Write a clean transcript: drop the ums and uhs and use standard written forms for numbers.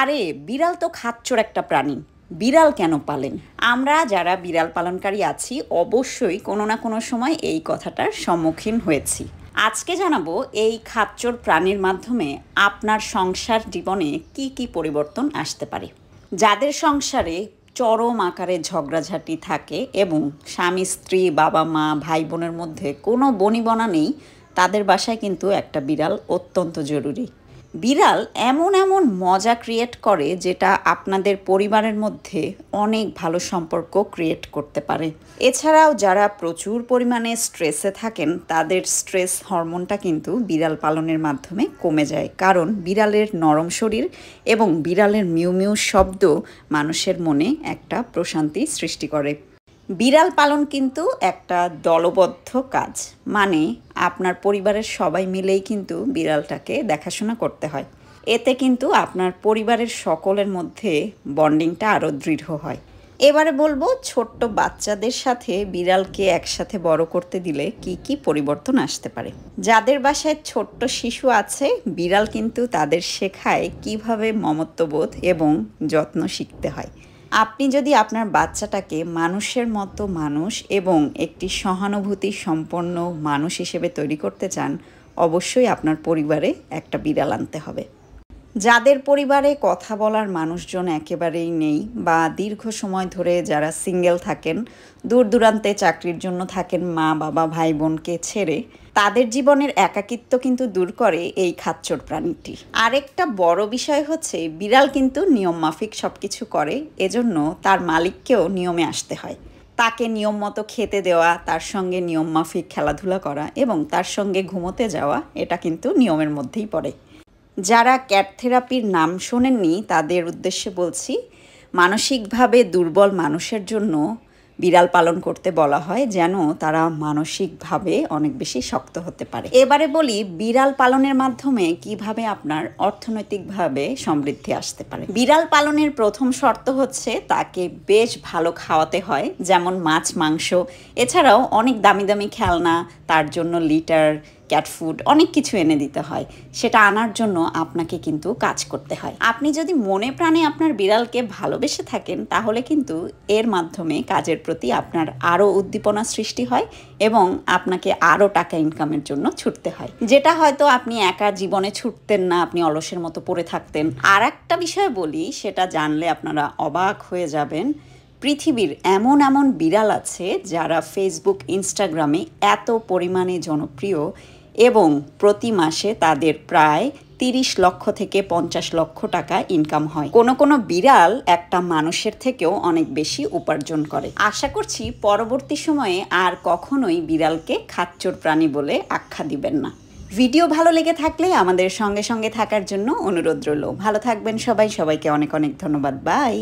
আরে বিড়াল তো খাচ্চর একটা প্রাণী, বিড়াল কেন পালেন? আমরা যারা বিড়াল পালনকারী আছি অবশ্যই কোনো না কোনো সময় এই কথাটার সম্মুখীন হয়েছি। আজকে জানাবো এই খাচ্চর প্রাণীর মাধ্যমে আপনার সংসার জীবনে কি কি পরিবর্তন আসতে পারে। যাদের সংসারে চরম আকারে ঝগড়াঝাটি থাকে এবং স্বামী স্ত্রী বাবা মা ভাই বোনের মধ্যে কোনো বনিবনা নেই, তাদের বাসায় কিন্তু একটা বিড়াল অত্যন্ত জরুরি। বিড়াল এমন এমন মজা ক্রিয়েট করে যেটা আপনাদের পরিবারের মধ্যে অনেক ভালো সম্পর্ক ক্রিয়েট করতে পারে। এছাড়াও যারা প্রচুর পরিমাণে স্ট্রেসে থাকেন তাদের স্ট্রেস হরমোনটা কিন্তু বিড়াল পালনের মাধ্যমে কমে যায়, কারণ বিড়ালের নরম শরীর এবং বিড়ালের মিউ মিউ শব্দ মানুষের মনে একটা প্রশান্তি সৃষ্টি করে। বিড়াল পালন কিন্তু একটা দলবদ্ধ কাজ, মানে আপনার পরিবারের সবাই মিলেই কিন্তু বিড়ালটাকে দেখাশোনা করতে হয়। এতে কিন্তু আপনার পরিবারের সকলের মধ্যে বন্ডিংটা আরও দৃঢ় হয়। এবারে বলবো ছোট্ট বাচ্চাদের সাথে বিড়ালকে একসাথে বড় করতে দিলে কি কি পরিবর্তন আসতে পারে। যাদের বাসায় ছোট্ট শিশু আছে, বিড়াল কিন্তু তাদের শেখায় কিভাবে মমত্ববোধ এবং যত্ন শিখতে হয়। আপনি যদি আপনার বাচ্চাটাকে মানুষের মতো মানুষ এবং একটি সহানুভূতি সম্পন্ন মানুষ হিসেবে তৈরি করতে চান, অবশ্যই আপনার পরিবারে একটা বিড়াল আনতে হবে। যাদের পরিবারে কথা বলার মানুষজন একেবারেই নেই বা দীর্ঘ সময় ধরে যারা সিঙ্গেল থাকেন, দূর দূরান্তে চাকরির জন্য থাকেন মা বাবা ভাই বোনকে ছেড়ে, তাদের জীবনের একাকিত্ব কিন্তু দূর করে এই খাচ্চর প্রাণীটি। আরেকটা বড় বিষয় হচ্ছে বিড়াল কিন্তু নিয়ম মাফিক সব কিছু করে, এজন্য তার মালিককেও নিয়মে আসতে হয়। তাকে নিয়ম মতো খেতে দেওয়া, তার সঙ্গে নিয়ম মাফিক খেলাধুলা করা এবং তার সঙ্গে ঘুমোতে যাওয়া, এটা কিন্তু নিয়মের মধ্যেই পড়ে। যারা ক্যাট থেরাপির নাম শোনেননি তাদের উদ্দেশ্যে বলছি, মানসিকভাবে দুর্বল মানুষের জন্য বিড়াল পালন করতে বলা হয় যেন তারা মানসিকভাবে অনেক বেশি শক্ত হতে পারে। এবারে বলি বিড়াল পালনের মাধ্যমে কিভাবে আপনার অর্থনৈতিকভাবে সমৃদ্ধি আসতে পারে। বিড়াল পালনের প্রথম শর্ত হচ্ছে তাকে বেশ ভালো খাওয়াতে হয়, যেমন মাছ মাংস, এছাড়াও অনেক দামি দামি খেলনা, তার জন্য লিটার, ক্যাট ফুড, অনেক কিছু এনে দিতে হয়। সেটা আনার জন্য আপনাকে কিন্তু কাজ করতে হয়। আপনি যদি মনে প্রাণে আপনার বিড়ালকে ভালোবেসে থাকেন তাহলে কিন্তু এর মাধ্যমে কাজের প্রতি আপনার আরও উদ্দীপনা সৃষ্টি হয় এবং আপনাকে আরও টাকা ইনকামের জন্য ছুটতে হয়, যেটা হয়তো আপনি একা জীবনে ছুটতেন না, আপনি অলসের মতো পড়ে থাকতেন। আর একটা বিষয় বলি, সেটা জানলে আপনারা অবাক হয়ে যাবেন। পৃথিবীর এমন এমন বিড়াল আছে যারা ফেসবুক ইনস্টাগ্রামে এত পরিমাণে জনপ্রিয় এবং প্রতি মাসে তাদের প্রায় 30 লক্ষ থেকে 50 লক্ষ টাকা ইনকাম হয়। কোনো বিড়াল একটা মানুষের থেকেও অনেক বেশি উপার্জন করে। আশা করছি পরবর্তী সময়ে আর কখনোই বিড়ালকে খাচ্চর প্রাণী বলে আখ্যা দিবেন না। ভিডিও ভালো লেগে থাকলে আমাদের সঙ্গে সঙ্গে থাকার জন্য অনুরোধ রইল। ভালো থাকবেন সবাই, সবাইকে অনেক অনেক ধন্যবাদ। বাই।